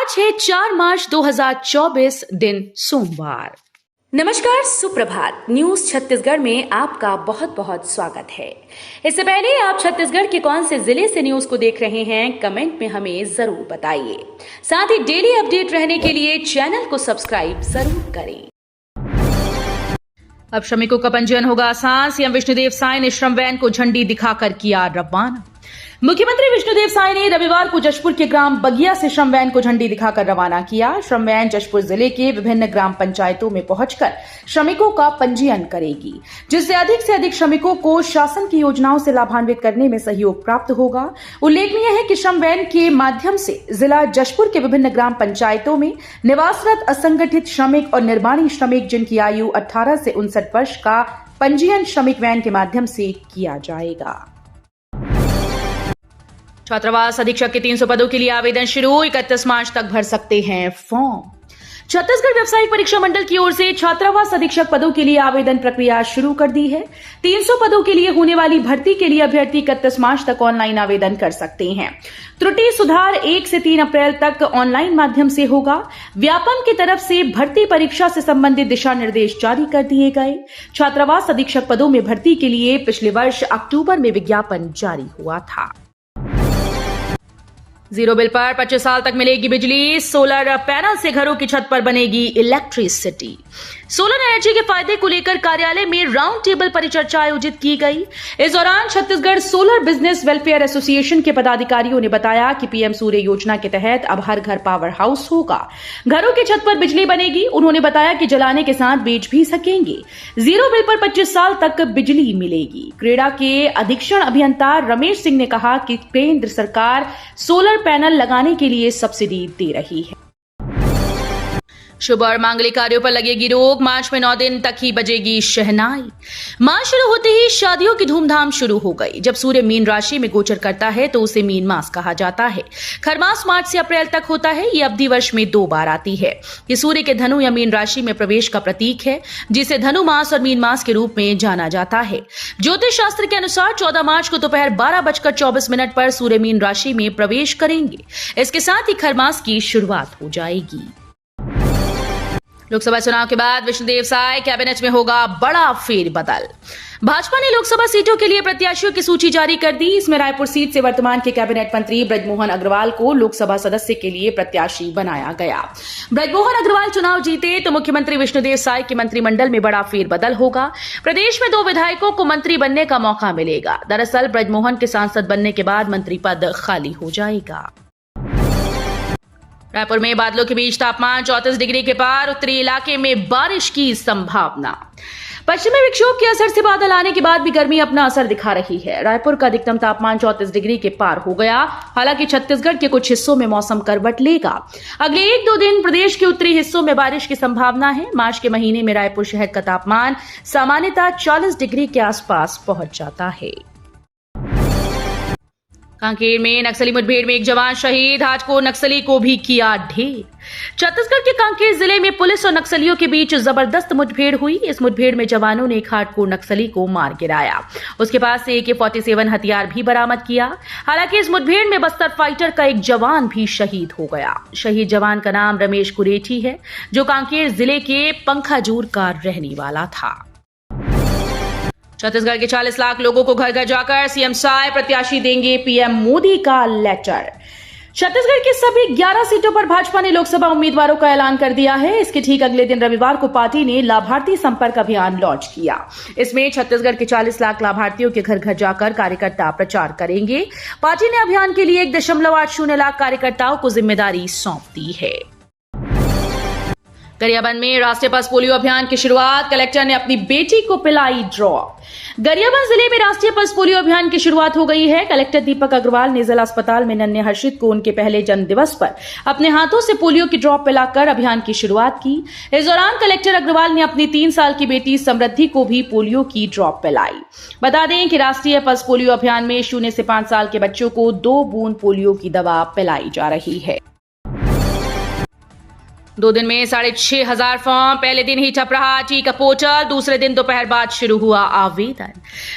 आज है 4 मार्च 2024 दिन सोमवार। नमस्कार, सुप्रभात। न्यूज छत्तीसगढ़ में आपका बहुत बहुत स्वागत है। इससे पहले आप छत्तीसगढ़ के कौन से जिले से न्यूज को देख रहे हैं, कमेंट में हमें जरूर बताइए। साथ ही डेली अपडेट रहने के लिए चैनल को सब्सक्राइब जरूर करें। अब श्रमिकों का पंजीयन होगा आसान। सीएम विष्णुदेव साय ने श्रम वैन को झंडी दिखाकर किया रवाना। मुख्यमंत्री विष्णुदेव साय ने रविवार को जशपुर के ग्राम बगिया से श्रम वैन को झंडी दिखाकर रवाना किया। श्रम वैन जशपुर जिले के विभिन्न ग्राम पंचायतों में पहुंचकर श्रमिकों का पंजीयन करेगी, जिससे अधिक से अधिक श्रमिकों को शासन की योजनाओं से लाभान्वित करने में सहयोग प्राप्त होगा। उल्लेखनीय है कि श्रम वैन के माध्यम से जिला जशपुर के विभिन्न ग्राम पंचायतों में निवासरत असंगठित श्रमिक और निर्माणी श्रमिक जिनकी आयु 18 से 59 वर्ष का पंजीयन श्रमिक वैन के माध्यम से किया जाएगा। छात्रावास अधीक्षक के 300 पदों के लिए आवेदन शुरू। 31 मार्च तक भर सकते हैं फॉर्म। छत्तीसगढ़ व्यावसायिक परीक्षा मंडल की ओर से छात्रावास अधीक्षक पदों के लिए आवेदन प्रक्रिया शुरू कर दी है। 300 पदों के लिए होने वाली भर्ती के लिए अभ्यर्थी 31 मार्च तक ऑनलाइन आवेदन कर सकते हैं। त्रुटि सुधार 1 से 3 अप्रैल तक ऑनलाइन माध्यम से होगा। व्यापम की तरफ से भर्ती परीक्षा से संबंधित दिशा निर्देश जारी कर दिए गए। छात्रावास अधीक्षक पदों में भर्ती के लिए पिछले वर्ष अक्टूबर में विज्ञापन जारी हुआ था। जीरो बिल पर 25 साल तक मिलेगी बिजली। सोलर पैनल से घरों की छत पर बनेगी इलेक्ट्रिसिटी। सोलर एनर्जी के फायदे को लेकर कार्यालय में राउंड टेबल परिचर्चा आयोजित की गई। इस दौरान Chhattisgarh solar business welfare association के पदाधिकारियों ने बताया कि पीएम सूर्य योजना के तहत अब हर घर पावर हाउस होगा। घरों की छत पर बिजली बनेगी। उन्होंने बताया कि जलाने के साथ बेच भी सकेंगे। जीरो बिल पर 25 साल तक बिजली मिलेगी। क्रेडा के अधीक्षण अभियंता रमेश सिंह ने कहा कि केंद्र सरकार सोलर पैनल लगाने के लिए सब्सिडी दे रही है। शुभ और मांगलिक कार्यों पर लगेगी रोक। मार्च में 9 दिन तक ही बजेगी शहनाई। मार्च शुरू होते ही शादियों की धूमधाम शुरू हो गई। जब सूर्य मीन राशि में गोचर करता है तो उसे मीन मास कहा जाता है। खरमास मार्च से अप्रैल तक होता है। ये अवधि वर्ष में 2 बार आती है। ये सूर्य के धनु या मीन राशि में प्रवेश का प्रतीक है, जिसे धनु मास और मीन मास के रूप में जाना जाता है। ज्योतिष शास्त्र के अनुसार 14 मार्च को दोपहर 12:24 पर सूर्य मीन राशि में प्रवेश करेंगे। इसके साथ ही खरमास की शुरुआत हो जाएगी। लोकसभा चुनाव के बाद विष्णुदेव साय कैबिनेट में होगा बड़ा फेरबदल। भाजपा ने लोकसभा सीटों के लिए प्रत्याशियों की सूची जारी कर दी। इसमें रायपुर सीट से वर्तमान के कैबिनेट मंत्री ब्रजमोहन अग्रवाल को लोकसभा सदस्य के लिए प्रत्याशी बनाया गया। ब्रजमोहन अग्रवाल चुनाव जीते तो मुख्यमंत्री विष्णुदेव साय के मंत्रिमंडल में बड़ा फेरबदल होगा। प्रदेश में 2 विधायकों को मंत्री बनने का मौका मिलेगा। दरअसल ब्रजमोहन के सांसद बनने के बाद मंत्री पद खाली हो जाएगा। रायपुर में बादलों के बीच तापमान 34 डिग्री के पार। उत्तरी इलाके में बारिश की संभावना। पश्चिमी विक्षोभ के असर से बादल आने के बाद भी गर्मी अपना असर दिखा रही है। रायपुर का अधिकतम तापमान 34 डिग्री के पार हो गया। हालांकि छत्तीसगढ़ के कुछ हिस्सों में मौसम करवट लेगा। अगले 1-2 दिन प्रदेश के उत्तरी हिस्सों में बारिश की संभावना है। मार्च के महीने में रायपुर शहर का तापमान सामान्यतः 40 डिग्री के आसपास पहुंच जाता है। कांकेर में नक्सली मुठभेड़ में एक जवान शहीद। हार्डकोर नक्सली को भी किया ढेर। छत्तीसगढ़ के कांकेर जिले में पुलिस और नक्सलियों के बीच जबरदस्त मुठभेड़ हुई। इस मुठभेड़ में जवानों ने एक हार्डकोर नक्सली को मार गिराया। उसके पास से AK-47 हथियार भी बरामद किया। हालांकि इस मुठभेड़ में बस्तर फाइटर का एक जवान भी शहीद हो गया। शहीद जवान का नाम रमेश कुरेठी है, जो कांकेर जिले के पंखाजूर का रहने वाला था। छत्तीसगढ़ के 40 लाख लोगों को घर घर जाकर सीएम साय प्रत्याशी देंगे पीएम मोदी का लेटर। छत्तीसगढ़ की सभी 11 सीटों पर भाजपा ने लोकसभा उम्मीदवारों का ऐलान कर दिया है। इसके ठीक अगले दिन रविवार को पार्टी ने लाभार्थी संपर्क अभियान लॉन्च किया। इसमें छत्तीसगढ़ के 40 लाख लाभार्थियों के घर घर जाकर कार्यकर्ता प्रचार करेंगे। पार्टी ने अभियान के लिए 1.80 लाख कार्यकर्ताओं को जिम्मेदारी सौंप दी है। गरियाबंद में राष्ट्रीय पल्स पोलियो अभियान की शुरुआत। कलेक्टर ने अपनी बेटी को पिलाई ड्रॉप। गरियाबंद जिले में राष्ट्रीय पल्स पोलियो अभियान की शुरुआत हो गई है। कलेक्टर दीपक अग्रवाल ने जिला अस्पताल में नन्हे हर्षित को उनके पहले जन्म दिवस पर अपने हाथों से पोलियो की ड्रॉप पिलाकर अभियान की शुरुआत की। इस दौरान कलेक्टर अग्रवाल ने अपनी 3 साल की बेटी समृद्धि को भी पोलियो की ड्रॉप पिलाई। बता दें कि राष्ट्रीय पल्स पोलियो अभियान में 0 से 5 साल के बच्चों को 2 बूंद पोलियो की दवा पिलाई जा रही है। 2 दिन में 6,500 फॉर्म। पहले दिन ही ठप रहा टीका पोर्टल, दूसरे दिन दोपहर बाद शुरू हुआ आवेदन।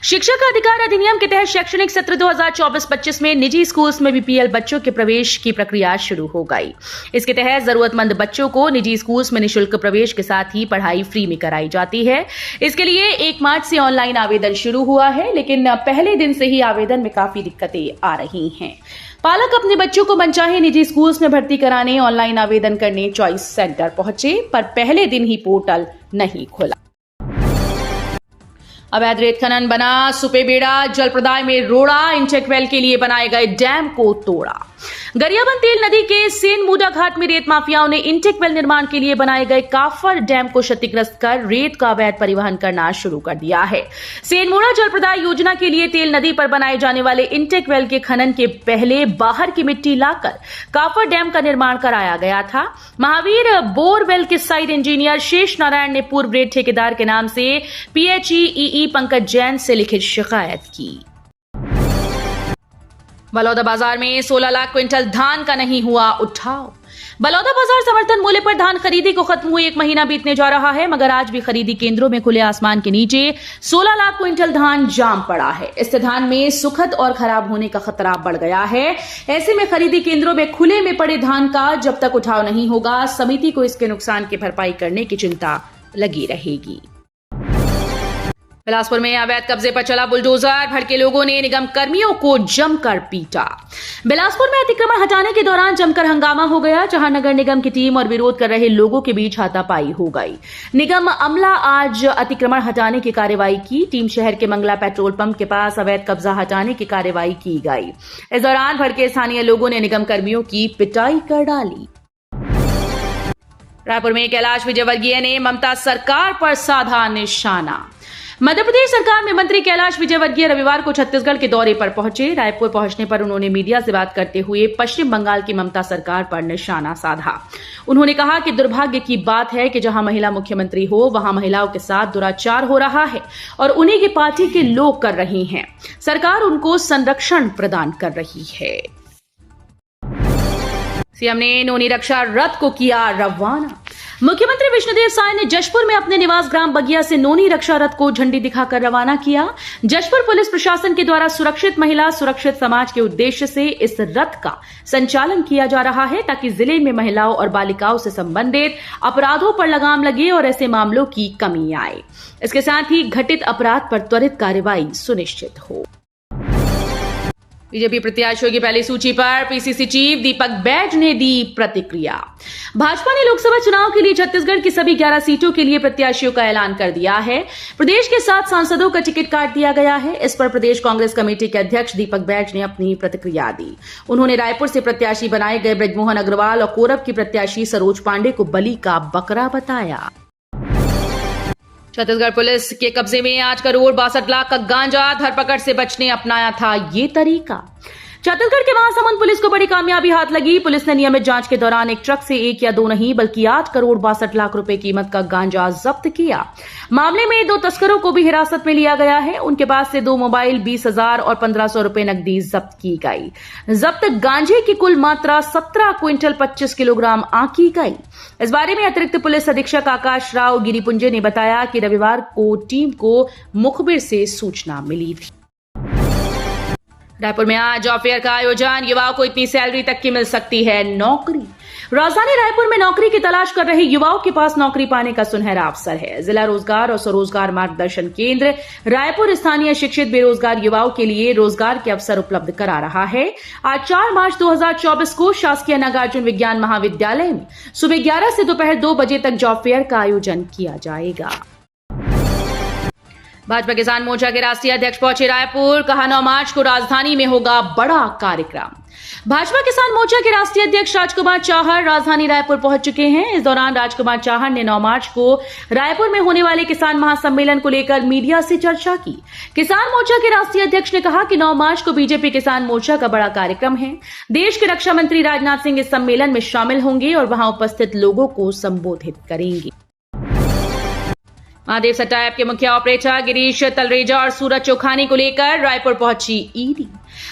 शिक्षक अधिकार अधिनियम के तहत शैक्षणिक सत्र 2024-25 में निजी स्कूल्स में बीपीएल बच्चों के प्रवेश की प्रक्रिया शुरू हो गई। इसके तहत जरूरतमंद बच्चों को निजी स्कूल्स में निःशुल्क प्रवेश के साथ ही पढ़ाई फ्री में कराई जाती है। इसके लिए 1 मार्च से ऑनलाइन आवेदन शुरू हुआ है, लेकिन पहले दिन से ही आवेदन में काफी दिक्कतें आ रही हैं। पालक अपने बच्चों को मनचाहे निजी स्कूल्स में भर्ती कराने ऑनलाइन आवेदन करने चॉइस सेंटर पहुंचे, पर पहले दिन ही पोर्टल नहीं खुला। अवैध रेत खनन बना सुपेबेड़ा, जलप्रदाय में रोड़ा, इंटेकवेल के लिए बनाए गए डैम को तोड़ा। गरियाबंद तेल नदी के सेनमुड़ा घाट में रेत माफियाओं ने इंटेकवेल निर्माण के लिए बनाए गए काफर डैम को क्षतिग्रस्त कर रेत का अवैध परिवहन करना शुरू कर दिया है। सेनमुड़ा जलप्रदाय योजना के लिए तेल नदी पर बनाए जाने वाले इंटेकवेल के खनन के पहले बाहर की मिट्टी लाकर काफर डैम का निर्माण कराया गया था। महावीर बोरवेल के साइट इंजीनियर शेष नारायण ने पूर्व रेत ठेकेदार के नाम से PHEE पंकज जैन से लिखित शिकायत की। बलौदा बाजार में 16 लाख क्विंटल धान का नहीं हुआ उठाव। बलौदा बाजार समर्थन मूल्य पर धान खरीदी को खत्म हुए 1 महीना बीतने जा रहा है, मगर आज भी खरीदी केंद्रों में खुले आसमान के नीचे 16 लाख क्विंटल धान जाम पड़ा है। इससे धान में सुखद और खराब होने का खतरा बढ़ गया है। ऐसे में खरीदी केंद्रों में खुले में पड़े धान का जब तक उठाव नहीं होगा, समिति को इसके नुकसान की भरपाई करने की चिंता लगी रहेगी। बिलासपुर में अवैध कब्जे पर चला बुलडोजर, भड़के लोगों ने निगम कर्मियों को जमकर पीटा। बिलासपुर में अतिक्रमण हटाने के दौरान जमकर हंगामा हो गया, जहां नगर निगम की टीम और विरोध कर रहे लोगों के बीच हाथापाई हो गई। निगम अमला आज अतिक्रमण हटाने की कार्रवाई की। टीम शहर के मंगला पेट्रोल पंप के पास अवैध कब्जा हटाने की कार्रवाई की गई। इस दौरान भड़के स्थानीय लोगों ने निगम कर्मियों की पिटाई कर डाली। रायपुर में कैलाश विजयवर्गीय ने ममता सरकार पर साधा निशाना। मध्य प्रदेश सरकार में मंत्री कैलाश विजयवर्गीय रविवार को छत्तीसगढ़ के दौरे पर पहुंचे। रायपुर पहुंचने पर उन्होंने मीडिया से बात करते हुए पश्चिम बंगाल की ममता सरकार पर निशाना साधा। उन्होंने कहा कि दुर्भाग्य की बात है कि जहां महिला मुख्यमंत्री हो वहां महिलाओं के साथ दुराचार हो रहा है और उन्हीं की पार्टी के लोग कर रहे हैं। सरकार उनको संरक्षण प्रदान कर रही है। सीएम ने नोनी रक्षा रथ को किया रवाना। मुख्यमंत्री विष्णुदेव साय ने जशपुर में अपने निवास ग्राम बगिया से नोनी रक्षा रथ को झंडी दिखाकर रवाना किया। जशपुर पुलिस प्रशासन के द्वारा सुरक्षित महिला सुरक्षित समाज के उद्देश्य से इस रथ का संचालन किया जा रहा है, ताकि जिले में महिलाओं और बालिकाओं से संबंधित अपराधों पर लगाम लगे और ऐसे मामलों की कमी आए। इसके साथ ही घटित अपराध पर त्वरित कार्रवाई सुनिश्चित हो। बीजेपी प्रत्याशियों की पहली सूची पर पीसीसी चीफ दीपक बैज ने दी प्रतिक्रिया। भाजपा ने लोकसभा चुनाव के लिए छत्तीसगढ़ की सभी 11 सीटों के लिए प्रत्याशियों का ऐलान कर दिया है। प्रदेश के 7 सांसदों का टिकट काट दिया गया है। इस पर प्रदेश कांग्रेस कमेटी के अध्यक्ष दीपक बैज ने अपनी प्रतिक्रिया दी। उन्होंने रायपुर से प्रत्याशी बनाए गए ब्रजमोहन अग्रवाल और कोरब की प्रत्याशी सरोज पांडे को बलि का बकरा बताया। छत्तीसगढ़ पुलिस के कब्जे में 8 करोड़ 62 लाख का गांजा, धरपकड़ से बचने अपनाया था ये तरीका। छत्तीसगढ़ के महासमुंद पुलिस को बड़ी कामयाबी हाथ लगी। पुलिस ने नियमित जांच के दौरान एक ट्रक से 1 या 2 नहीं बल्कि 8 करोड़ 62 लाख रुपए कीमत का गांजा जब्त किया। मामले में 2 तस्करों को भी हिरासत में लिया गया है। उनके पास से 2 मोबाइल, 20,000 और 1,500 रुपए नकदी जब्त की गई। जब्त गांजे की कुल मात्रा 17 क्विंटल 25 किलोग्राम आंकी गई। इस बारे में अतिरिक्त पुलिस अधीक्षक आकाश राव गिरिपुंजे ने बताया कि रविवार को टीम को मुखबिर से सूचना मिली थी। रायपुर में आज जॉब फेयर का आयोजन, युवाओं को इतनी सैलरी तक की मिल सकती है नौकरी। राजधानी रायपुर में नौकरी की तलाश कर रहे युवाओं के पास नौकरी पाने का सुनहरा अवसर है। जिला रोजगार और स्वरोजगार मार्गदर्शन केंद्र रायपुर स्थानीय शिक्षित बेरोजगार युवाओं के लिए रोजगार के अवसर उपलब्ध करा रहा है। आज 4 मार्च 2024 को शासकीय नागार्जुन विज्ञान महाविद्यालय में सुबह 11 से दोपहर 2 बजे तक जॉब फेयर का आयोजन किया जाएगा। भाजपा किसान मोर्चा के राष्ट्रीय अध्यक्ष पहुंचे रायपुर, कहा 9 मार्च को राजधानी में होगा बड़ा कार्यक्रम। भाजपा किसान मोर्चा के राष्ट्रीय अध्यक्ष राजकुमार चाहर राजधानी रायपुर पहुंच चुके हैं। इस दौरान राजकुमार चाहर ने 9 मार्च को रायपुर में होने वाले किसान महासम्मेलन को लेकर मीडिया से चर्चा की। किसान मोर्चा के राष्ट्रीय अध्यक्ष ने कहा कि 9 मार्च को बीजेपी किसान मोर्चा का बड़ा कार्यक्रम है। देश के रक्षा मंत्री राजनाथ सिंह इस सम्मेलन में शामिल होंगे और वहां उपस्थित लोगों को संबोधित करेंगे। महादेव सट्टा ऐप के मुख्य ऑपरेटर गिरीश तलरेजा और सूरज चौखानी को लेकर रायपुर पहुंची ईडी।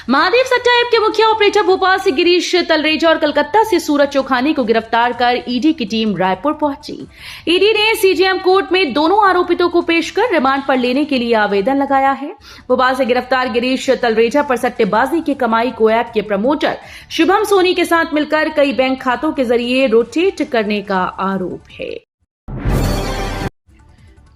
महादेव सट्टा ऐप के मुखिया ऑपरेटर भोपाल से गिरीश तलरेजा और कलकत्ता से सूरज चौखानी को गिरफ्तार कर ईडी की टीम रायपुर पहुंची। ईडी ने सीजेएम कोर्ट में दोनों आरोपितों को पेश कर रिमांड पर लेने के लिए आवेदन लगाया है। भोपाल से गिरफ्तार गिरीश तलरेजा पर सट्टेबाजी की कमाई को ऐप के प्रमोटर शुभम सोनी के साथ मिलकर कई बैंक खातों के जरिए रोटेट करने का आरोप है।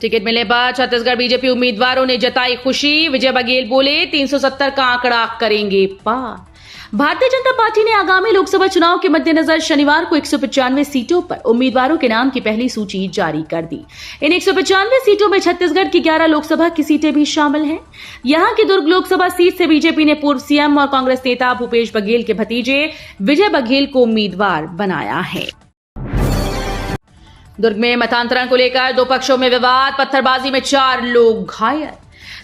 टिकट मिलने पर छत्तीसगढ़ बीजेपी उम्मीदवारों ने जताई खुशी। विजय बघेल बोले 370 का आंकड़ा करेंगे पार। भारतीय जनता पार्टी ने आगामी लोकसभा चुनाव के मद्देनजर शनिवार को 195 सीटों पर उम्मीदवारों के नाम की पहली सूची जारी कर दी। इन 195 सीटों में छत्तीसगढ़ की 11 लोकसभा की सीटें भी शामिल हैं। यहां की दुर्ग लोकसभा सीट से बीजेपी ने पूर्व सीएम और कांग्रेस नेता भूपेश बघेल के भतीजे विजय बघेल को उम्मीदवार बनाया है। दुर्ग में मतांतरण को लेकर दो पक्षों में विवाद, पत्थरबाजी में 4 लोग घायल।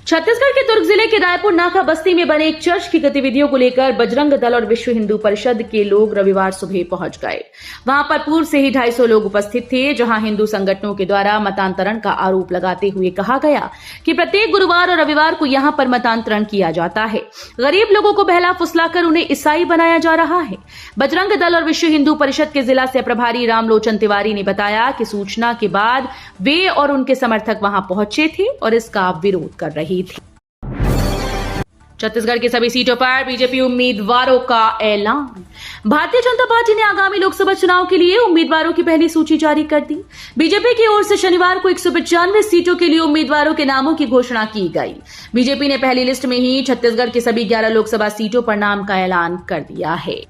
छत्तीसगढ़ के दुर्ग जिले के रायपुर नाका बस्ती में बने एक चर्च की गतिविधियों को लेकर बजरंग दल और विश्व हिंदू परिषद के लोग रविवार सुबह पहुंच गए। वहां पर पूर्व से ही 250 लोग उपस्थित थे, जहां हिंदू संगठनों के द्वारा मतांतरण का आरोप लगाते हुए कहा गया कि प्रत्येक गुरुवार और रविवार को यहां पर मतांतरण किया जाता है। गरीब लोगों को बहला फुसलाकर उन्हें ईसाई बनाया जा रहा है। बजरंग दल और विश्व हिंदू परिषद के जिला सह प्रभारी रामलोचन तिवारी ने बताया कि सूचना के बाद वे और उनके समर्थक वहां पहुंचे थे और इसका विरोध कर रहे थे। छत्तीसगढ़ की सभी सीटों पर बीजेपी उम्मीदवारों का ऐलान। भारतीय जनता पार्टी ने आगामी लोकसभा चुनाव के लिए उम्मीदवारों की पहली सूची जारी कर दी। बीजेपी की ओर से शनिवार को 195 सीटों के लिए उम्मीदवारों के नामों की घोषणा की गई। बीजेपी ने पहली लिस्ट में ही छत्तीसगढ़ की सभी 11 लोकसभा सीटों पर नाम का ऐलान कर दिया है।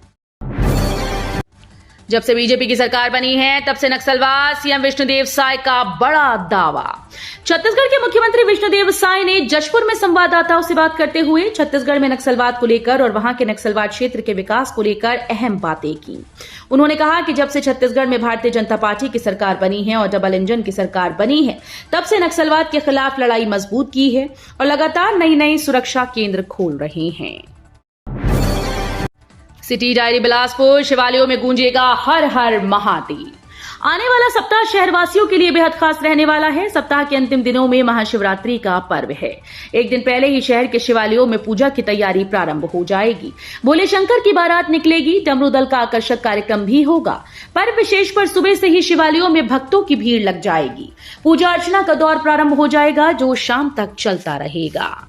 जब से बीजेपी की सरकार बनी है तब से नक्सलवाद, सीएम विष्णुदेव साय का बड़ा दावा। छत्तीसगढ़ के मुख्यमंत्री विष्णुदेव साय ने जशपुर में संवाददाताओं से बात करते हुए छत्तीसगढ़ में नक्सलवाद को लेकर और वहां के नक्सलवाद क्षेत्र के विकास को लेकर अहम बातें की। उन्होंने कहा कि जब से छत्तीसगढ़ में भारतीय जनता पार्टी की सरकार बनी है और डबल इंजन की सरकार बनी है, तब से नक्सलवाद के खिलाफ लड़ाई मजबूत की है और लगातार नई सुरक्षा केंद्र खोल रहे हैं। सिटी डायरी बिलासपुर, शिवालयों में गूंजेगा हर हर महादेव। आने वाला सप्ताह शहरवासियों के लिए बेहद खास रहने वाला है। सप्ताह के अंतिम दिनों में महाशिवरात्रि का पर्व है। एक दिन पहले ही शहर के शिवालयों में पूजा की तैयारी प्रारंभ हो जाएगी। भोले शंकर की बारात निकलेगी, डमरू दल का आकर्षक कार्यक्रम भी होगा। पर्व विशेष पर सुबह से ही शिवालयों में भक्तों की भीड़ लग जाएगी। पूजा अर्चना का दौर प्रारंभ हो जाएगा, जो शाम तक चलता रहेगा।